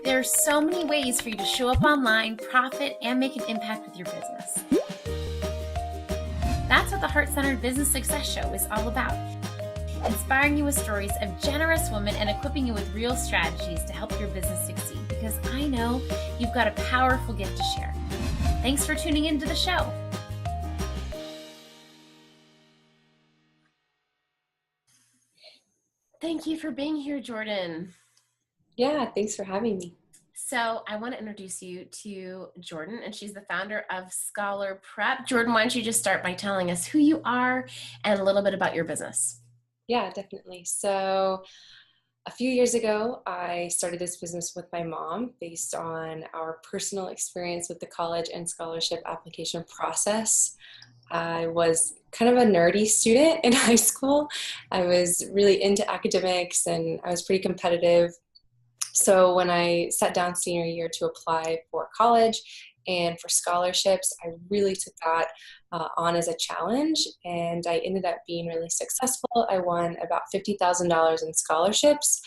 There's so many ways for you to show up online, profit, and make an impact with your business. That's what the Heart-Centered Business Success Show is all about. Inspiring you with stories of generous women and equipping you with real strategies to help your business succeed, because I know you've got a powerful gift to share. Thanks for tuning into the show. Thank you for being here, Jordan. Yeah, thanks for having me. So I want to introduce you to Jordan, and she's the founder of Scholar Prep. Jordan, why don't you just start by telling us who you are and a little bit about your business? Yeah, definitely. So a few years ago, I started this business with my mom based on our personal experience with the college and scholarship application process. I was kind of a nerdy student in high school. I was really into academics and I was pretty competitive. So when I sat down senior year to apply for college and for scholarships, I really took that on as a challenge, and I ended up being really successful. I won about $50,000 in scholarships,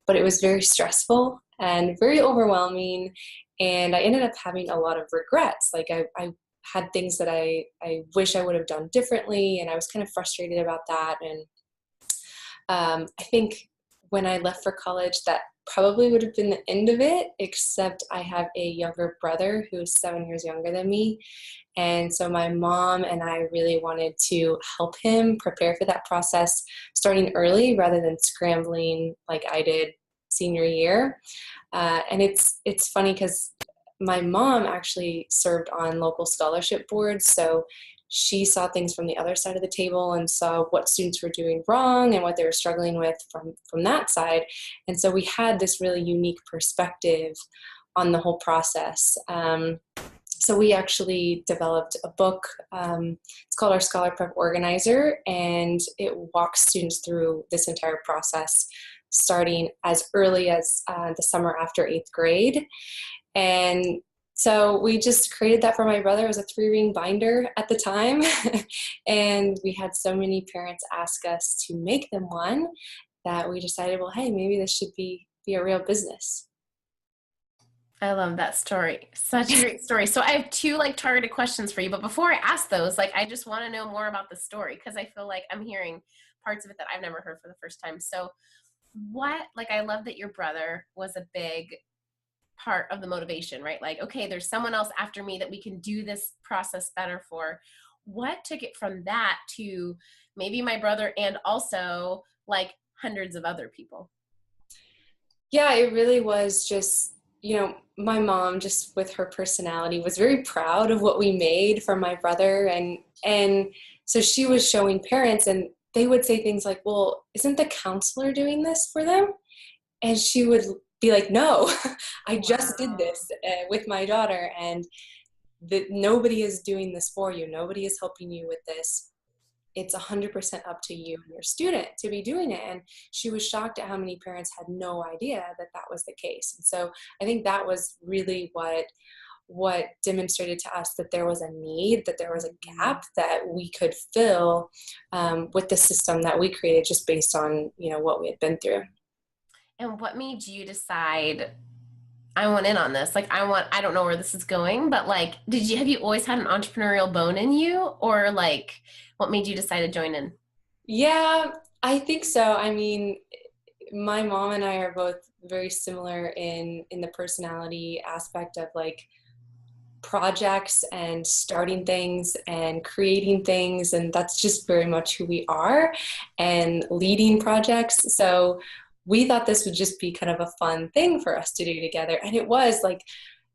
but it was very stressful and very overwhelming, and I ended up having a lot of regrets. Like I had things that I wish I would have done differently, and I was kind of frustrated about that. And I think when I left for college, that probably would have been the end of it, except I have a younger brother who is 7 years younger than me. And so my mom and I really wanted to help him prepare for that process starting early rather than scrambling like I did senior year. And it's funny because my mom actually served on local scholarship boards, so she saw things from the other side of the table and saw what students were doing wrong and what they were struggling with from that side. And so we had this really unique perspective on the whole process. So we actually developed a book. It's called our Scholar Prep Organizer, and it walks students through this entire process, starting as early as the summer after 8th grade. And so we just created that for my brother. It was a 3-ring binder at the time. And we had so many parents ask us to make them one that we decided, well, hey, maybe this should be a real business. I love that story. Such a great story. So I have two targeted questions for you, but before I ask those, I just want to know more about the story, because I feel like I'm hearing parts of it that I've never heard for the first time. So I love that your brother was a big part of the motivation, right? Okay, there's someone else after me that we can do this process better for. What took it from that to maybe my brother and also hundreds of other people? Yeah, it really was just, my mom, just with her personality, was very proud of what we made for my brother. And so she was showing parents, and they would say things like, well, isn't the counselor doing this for them? And she would be like, no, I just did this with my daughter, and nobody is doing this for you. Nobody is helping you with this. It's 100% up to you and your student to be doing it. And she was shocked at how many parents had no idea that that was the case. And so I think that was really what demonstrated to us that there was a need, that there was a gap that we could fill with the system that we created, just based on, what we had been through. And what made you decide, I want in on this? I don't know where this is going, but have you always had an entrepreneurial bone in you, or what made you decide to join in? Yeah, I think so. I mean, my mom and I are both very similar in the personality aspect of projects and starting things and creating things. And that's just very much who we are, and leading projects. So we thought this would just be kind of a fun thing for us to do together. And it was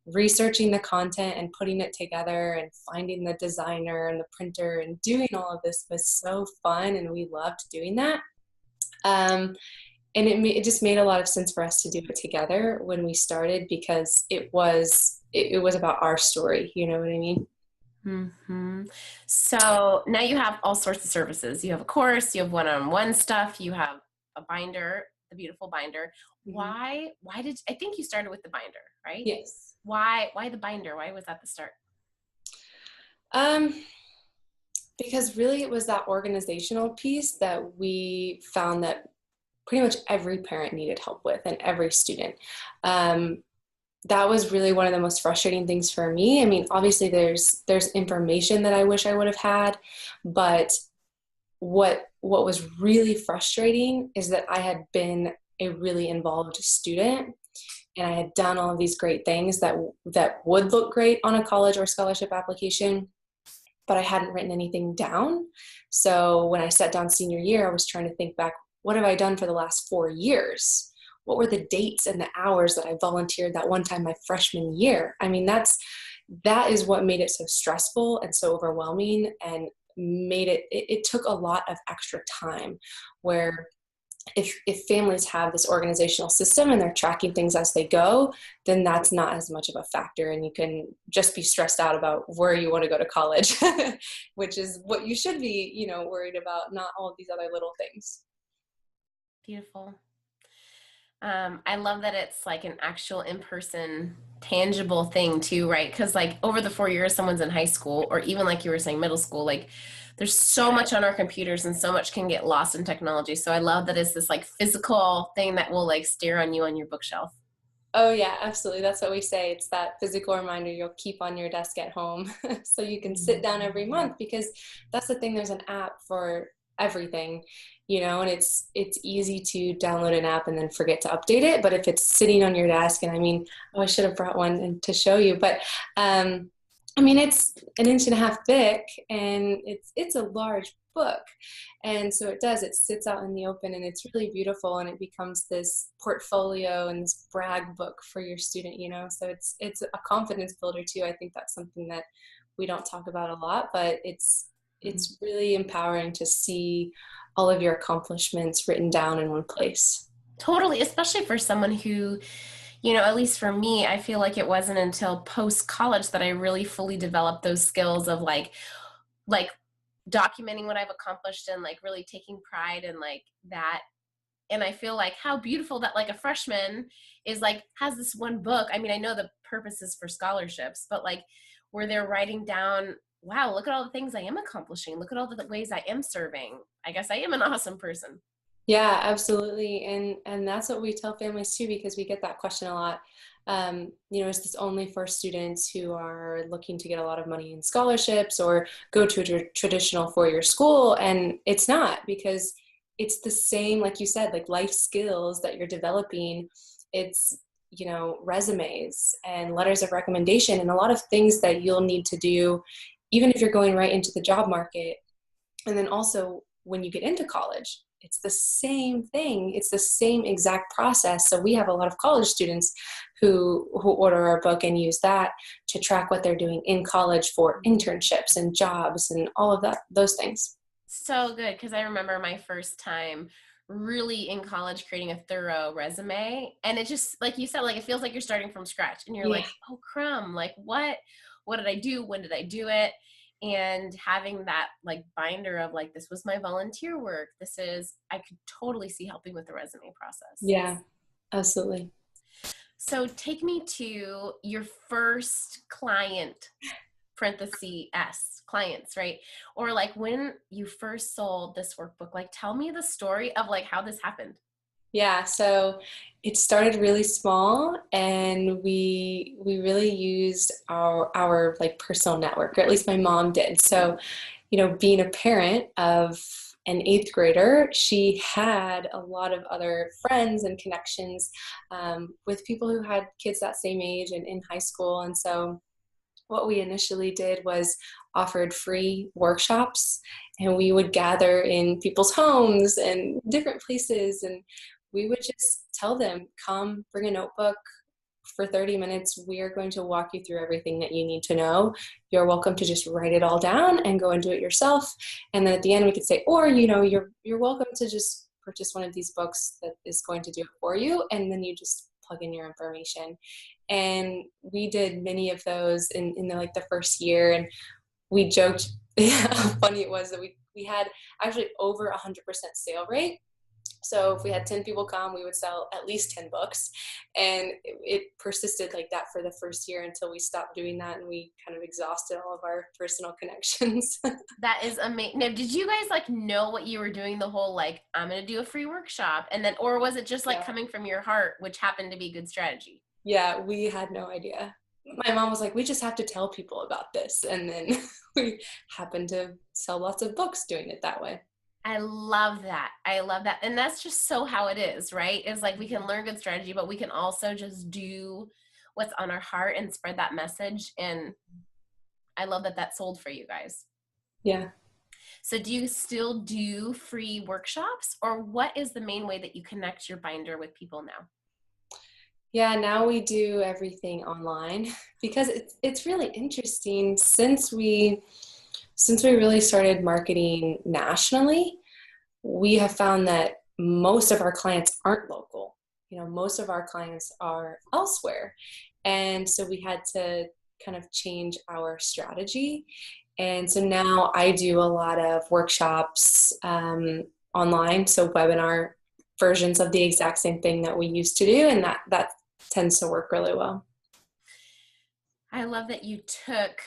researching the content and putting it together and finding the designer and the printer and doing all of this was so fun, and we loved doing that. And it just made a lot of sense for us to do it together when we started, because it was about our story. You know what I mean? Mm-hmm. So now you have all sorts of services. You have a course, you have one-on-one stuff, you have a binder, the beautiful binder. Mm-hmm. I think you started with the binder, right? Yes. Why the binder? Why was that the start? Because really it was that organizational piece that we found that pretty much every parent needed help with, and every student. that was really one of the most frustrating things for me. I mean, obviously there's information that I wish I would have had, but what was really frustrating is that I had been a really involved student and I had done all of these great things that would look great on a college or scholarship application, but I hadn't written anything down. So when I sat down senior year, I was trying to think back, what have I done for the last 4 years? What were the dates and the hours that I volunteered that one time my freshman year? I mean, that is what made it so stressful and so overwhelming, and made it took a lot of extra time, where if families have this organizational system and they're tracking things as they go, then that's not as much of a factor, and you can just be stressed out about where you want to go to college, which is what you should be, worried about, not all of these other little things. Beautiful. I love that it's like an actual in-person tangible thing too, right? Because like over the 4 years someone's in high school, or even like you were saying middle school, like there's so much on our computers and so much can get lost in technology. So I love that it's this like physical thing that will like stare on you on your bookshelf. Oh yeah, absolutely. That's what we say. It's that physical reminder you'll keep on your desk at home so you can sit down every month, because that's the thing. There's an app for everything, and it's easy to download an app and then forget to update it. But if it's sitting on your desk, and I mean, oh, I should have brought one to show you, but I mean, it's an inch and a half thick, and it's a large book. And so it sits out in the open, and it's really beautiful, and it becomes this portfolio and this brag book for your student, so it's a confidence builder too. I think that's something that we don't talk about a lot, but it's really empowering to see all of your accomplishments written down in one place. Totally, especially for someone who, at least for me, I feel like it wasn't until post college that I really fully developed those skills of like documenting what I've accomplished and like really taking pride in like that. And I feel like how beautiful that like a freshman is like has this one book. I mean, I know the purpose is for scholarships, but like where they're writing down, wow, look at all the things I am accomplishing. Look at all the ways I am serving. I guess I am an awesome person. Yeah, absolutely. And that's what we tell families too, because we get that question a lot. Is this only for students who are looking to get a lot of money in scholarships or go to a traditional four-year school? And it's not, because it's the same, like you said, like life skills that you're developing. It's, resumes and letters of recommendation and a lot of things that you'll need to do, even if you're going right into the job market. And then also when you get into college, it's the same thing. It's the same exact process. So we have a lot of college students who order our book and use that to track what they're doing in college for internships and jobs and all of those things. So good, because I remember my first time really in college creating a thorough resume, and it just like you said, like it feels like you're starting from scratch, and you're Yeah. like, oh crumb, like what did I do, when did I do it? And having that like binder of like, this was my volunteer work, I could totally see helping with the resume process. Yeah, absolutely. So take me to your first client, parenthesis S, clients, right? Or like when you first sold this workbook, like tell me the story of like how this happened. Yeah, so it started really small, and we really used our like personal network, or at least my mom did. So, being a parent of an eighth grader, she had a lot of other friends and connections with people who had kids that same age and in high school. And so what we initially did was offered free workshops, and we would gather in people's homes and different places, and we would just tell them, come bring a notebook for 30 minutes. We are going to walk you through everything that you need to know. You're welcome to just write it all down and go and do it yourself. And then at the end we could say, or, you're welcome to just purchase one of these books that is going to do it for you. And then you just plug in your information. And we did many of those in the first year. And we joked how funny it was that we had actually over 100% sale rate. So if we had 10 people come, we would sell at least 10 books. And it persisted like that for the first year until we stopped doing that and we kind of exhausted all of our personal connections. That is amazing. Now, did you guys like know what you were doing the whole I'm going to do a free workshop, and then, or was it just like Yeah. coming from your heart, which happened to be good strategy? Yeah, we had no idea. My mom was like, we just have to tell people about this. And then we happened to sell lots of books doing it that way. I love that. I love that. And that's just so how it is, right? Is like we can learn good strategy, but we can also just do what's on our heart and spread that message. And I love that that sold for you guys. Yeah. So do you still do free workshops, or what is the main way that you connect your binder with people now? Yeah, now we do everything online because it's really interesting since we really started marketing nationally, we have found that most of our clients aren't local. You know, most of our clients are elsewhere. And so we had to kind of change our strategy. And so now I do a lot of workshops online, so webinar versions of the exact same thing that we used to do, and that tends to work really well. I love that you took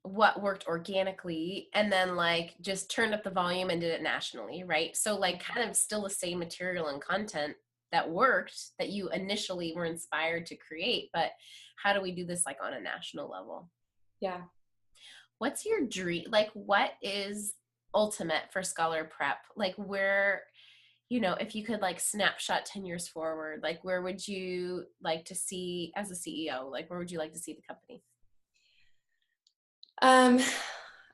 what worked organically and then like just turned up the volume and did it nationally, right? So like kind of still the same material and content that worked that you initially were inspired to create, but how do we do this like on a national level? Yeah. What's your dream? Like what is ultimate for Scholar Prep? Like where, you know, if you could like snapshot 10 years forward, like where would you like to see as a CEO? Like where would you like to see the company? Um,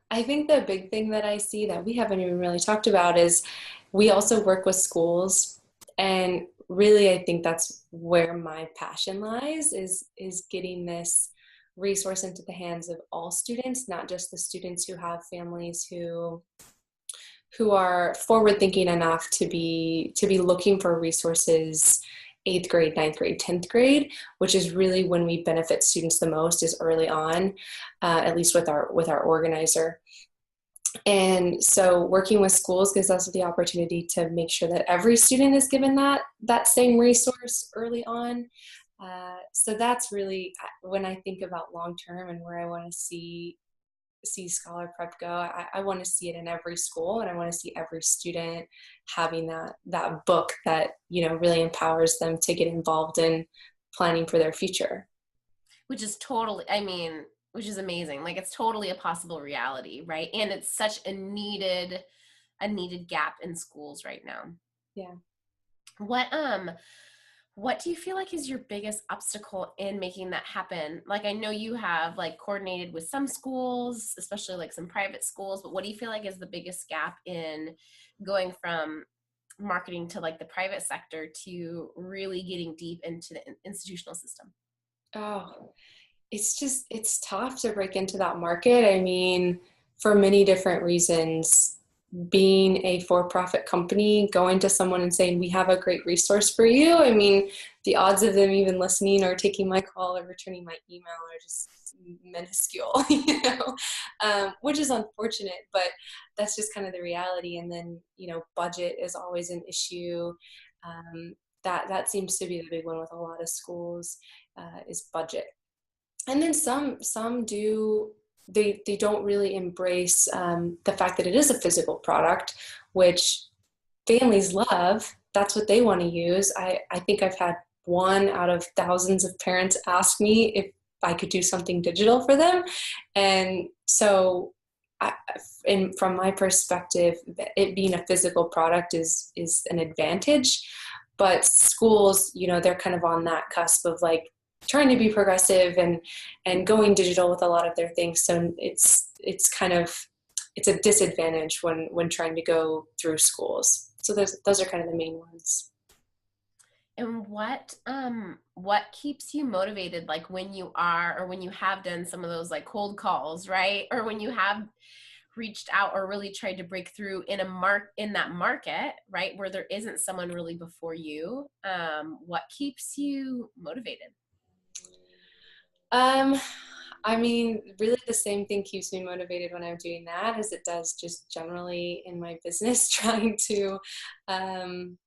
I think the big thing that I see that we haven't even really talked about is we also work with schools, and really I think that's where my passion lies is getting this resource into the hands of all students, not just the students who have families who are forward thinking enough to be looking for resources eighth grade, ninth grade, 10th grade, which is really when we benefit students the most is early on, at least with our organizer. And so working with schools gives us the opportunity to make sure that every student is given that same resource early on. So that's really when I think about long term and where I want to see Scholar Prep go. I want to see it in every school, and I want to see every student having that book that really empowers them to get involved in planning for their future. Which is totally, I mean, which is amazing. Like it's totally a possible reality, right? And it's such a needed gap in schools right now. Yeah. What do you feel like is your biggest obstacle in making that happen? Like I know you have like coordinated with some schools, especially like some private schools, but what do you feel like is the biggest gap in going from marketing to like the private sector to really getting deep into the institutional system? Oh, it's tough to break into that market. I mean, for many different reasons. Being a for-profit company, going to someone and saying, we have a great resource for you. I mean, the odds of them even listening or taking my call or returning my email are just minuscule, which is unfortunate, but that's just kind of the reality. And then, budget is always an issue. That seems to be the big one with a lot of schools, is budget. And then some do they don't really embrace the fact that it is a physical product, which families love. That's what they want to use. I think I've had one out of thousands of parents ask me if I could do something digital for them. And so from my perspective, it being a physical product is an advantage. But schools, they're kind of on that cusp of like trying to be progressive and going digital with a lot of their things. So it's kind of it's a disadvantage when trying to go through schools. So those are kind of the main ones. And what keeps you motivated like when you are or when you have done some of those like cold calls, right? Or when you have reached out or really tried to break through in that market, right? Where there isn't someone really before you. What keeps you motivated? I mean, really the same thing keeps me motivated when I'm doing that as it does just generally in my business, um,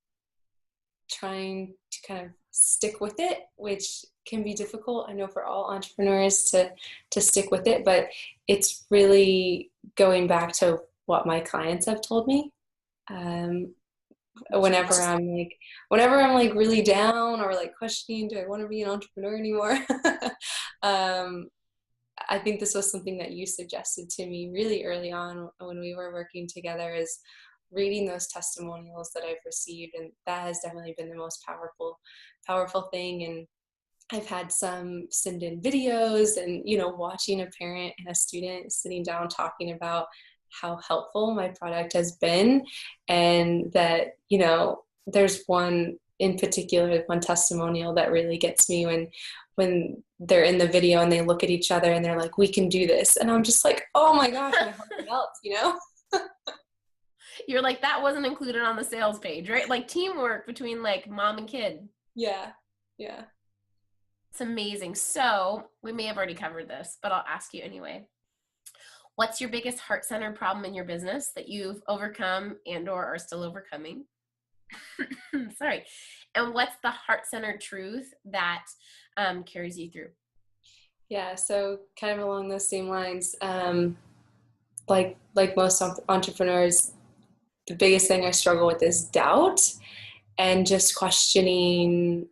trying to kind of stick with it, which can be difficult. I know for all entrepreneurs to stick with it, but it's really going back to what my clients have told me. whenever I'm like really down or like questioning, do I want to be an entrepreneur anymore? um, I think this was something that you suggested to me really early on when we were working together, is reading those testimonials that I've received. And that has definitely been the most powerful thing. And I've had some send in videos and, watching a parent and a student sitting down talking about how helpful my product has been. And that, there's one in particular, one testimonial that really gets me when they're in the video and they look at each other and they're like, we can do this. And I'm just like, oh my gosh, my heart melts, You're like, that wasn't included on the sales page, right? Like teamwork between like mom and kid. Yeah. It's amazing. So we may have already covered this, but I'll ask you anyway. What's your biggest heart-centered problem in your business that you've overcome and or are still overcoming? Sorry. And what's the heart-centered truth that carries you through? Yeah, so kind of along those same lines, like most entrepreneurs, the biggest thing I struggle with is doubt and just questioning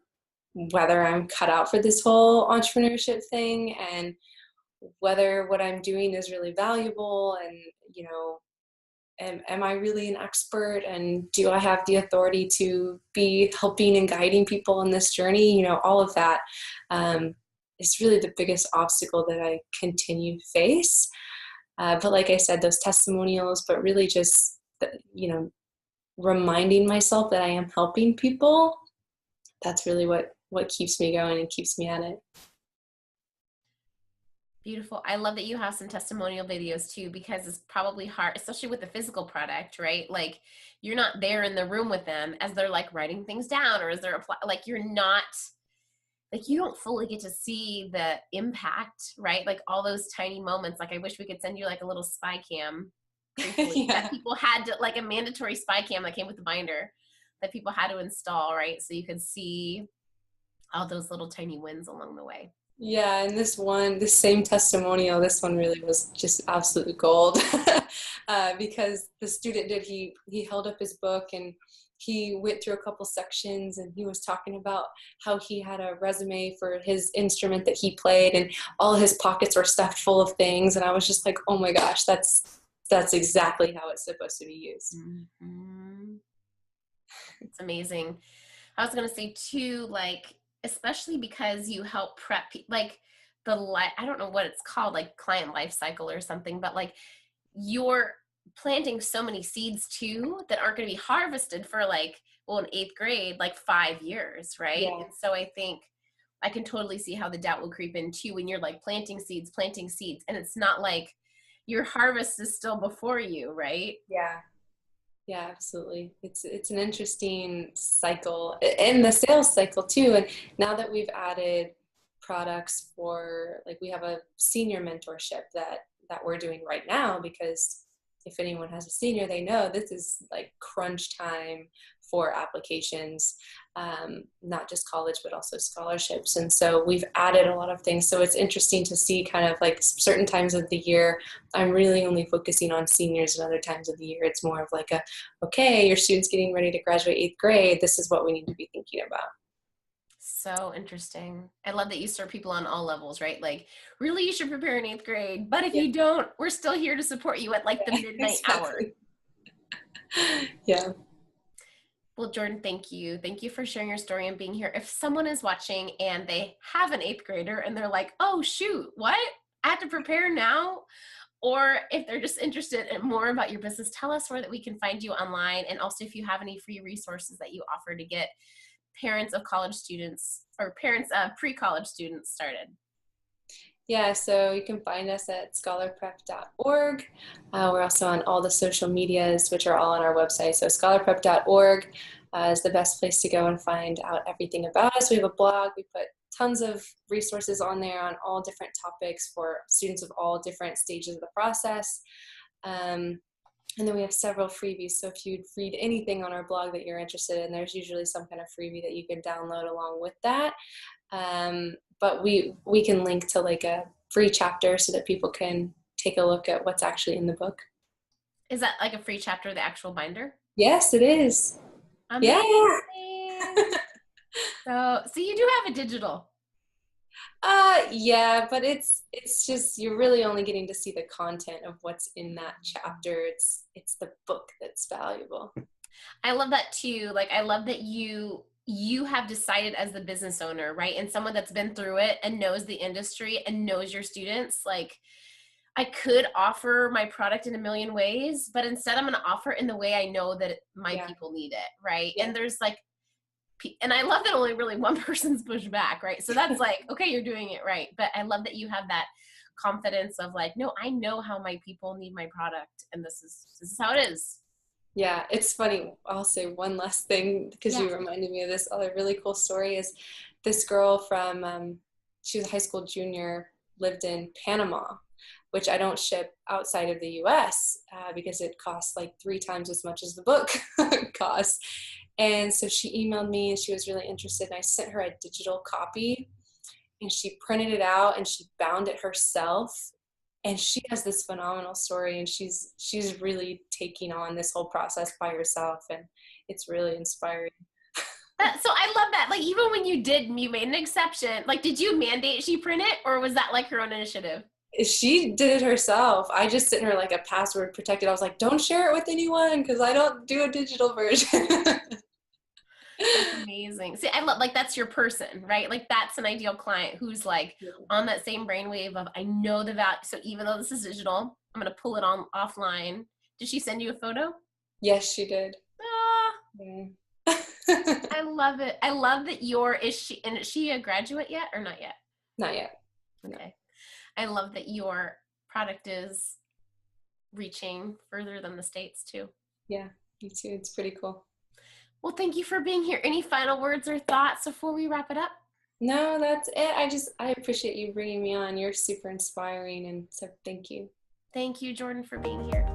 whether I'm cut out for this whole entrepreneurship thing and whether what I'm doing is really valuable and, am I really an expert and do I have the authority to be helping and guiding people in this journey? All of that is really the biggest obstacle that I continue to face. But like I said, those testimonials, but really just, reminding myself that I am helping people. That's really what keeps me going and keeps me at it. Beautiful. I love that you have some testimonial videos too, because it's probably hard, especially with the physical product, right? Like you're not there in the room with them as they're like writing things down or as they're like, you're not like, you don't fully get to see the impact, right? Like all those tiny moments. Like I wish we could send you like a little spy cam that people had to, like a mandatory spy cam that came with the binder that people had to install, right? So you could see all those little tiny wins along the way. Yeah, and this same testimonial, this one really was just absolute gold because the student he held up his book and he went through a couple sections and he was talking about how he had a resume for his instrument that he played and all his pockets were stuffed full of things. And I was just like, oh my gosh, that's exactly how it's supposed to be used. Mm-hmm. It's amazing. I was going to say too, like, especially because you help prep, like I don't know what it's called, like client life cycle or something, but like you're planting so many seeds too that aren't going to be harvested for like, well, in 8th grade, like 5 years. Right. Yeah. And so I think I can totally see how the doubt will creep in too, when you're like planting seeds. And it's not like your harvest is still before you. Right. Yeah, absolutely. It's an interesting cycle in the sales cycle too. And now that we've added products for, like, we have a senior mentorship that we're doing right now, because if anyone has a senior, they know this is like crunch time for applications, not just college, but also scholarships. And so we've added a lot of things. So it's interesting to see kind of like certain times of the year, I'm really only focusing on seniors, and other times of the year, it's more of like okay, your student's getting ready to graduate 8th grade. This is what we need to be thinking about. So interesting. I love that you serve people on all levels, right? Like, really, you should prepare in 8th grade, but if you don't, we're still here to support you at like the midnight hour. Yeah. Well, Jordan, thank you. Thank you for sharing your story and being here. If someone is watching and they have an 8th grader and they're like, oh, shoot, what? I have to prepare now? Or if they're just interested in more about your business, tell us where that we can find you online. And also if you have any free resources that you offer to get parents of college students or parents of pre-college students started. Yeah, so you can find us at scholarprep.org. We're also on all the social medias, which are all on our website. So scholarprep.org is the best place to go and find out everything about us. We have a blog. We put tons of resources on there on all different topics for students of all different stages of the process. And then we have several freebies. So if you'd read anything on our blog that you're interested in, there's usually some kind of freebie that you can download along with that. But we can link to like a free chapter so that people can take a look at what's actually in the book. Is that like a free chapter of the actual binder? Yes, it is. Yeah. Amazing. So you do have a digital. Yeah, but it's just you're really only getting to see the content of what's in that chapter. It's the book that's valuable. I love that too. Like, I love that you have decided as the business owner, right? And someone that's been through it and knows the industry and knows your students, like, I could offer my product in a million ways, but instead I'm going to offer it in the way I know that my Yeah. people need it, right? Yeah. And there's like, and I love that only really one person's pushed back, right? So that's like, okay, you're doing it right. But I love that you have that confidence of like, no, I know how my people need my product, and this is how it is. Yeah, it's funny. I'll say one last thing because Yeah. you reminded me of this other really cool story is this girl from, she was a high school junior, lived in Panama, which I don't ship outside of the US because it costs like 3 times as much as the book costs. And so she emailed me and she was really interested, and I sent her a digital copy and she printed it out and she bound it herself, and she has this phenomenal story, and she's really taking on this whole process by herself, and it's really inspiring. So I love that. Like, even when you made an exception. Like, did you mandate she print it, or was that like her own initiative? She did it herself. I just sent her like a password protected. I was like, don't share it with anyone because I don't do a digital version. That's amazing. See, I love, like, that's your person, right? Like, that's an ideal client who's like on that same brainwave of, I know the value. So even though this is digital, I'm going to pull it on offline. Did she send you a photo? Yes, she did. Ah, Yeah. I love it. I love that is she a graduate yet or not yet? Not yet. Okay. I love that your product is reaching further than the States too. Yeah, me too. It's pretty cool. Well, thank you for being here. Any final words or thoughts before we wrap it up? No, that's it. I appreciate you bringing me on. You're super inspiring, and so thank you. Thank you, Jordan, for being here.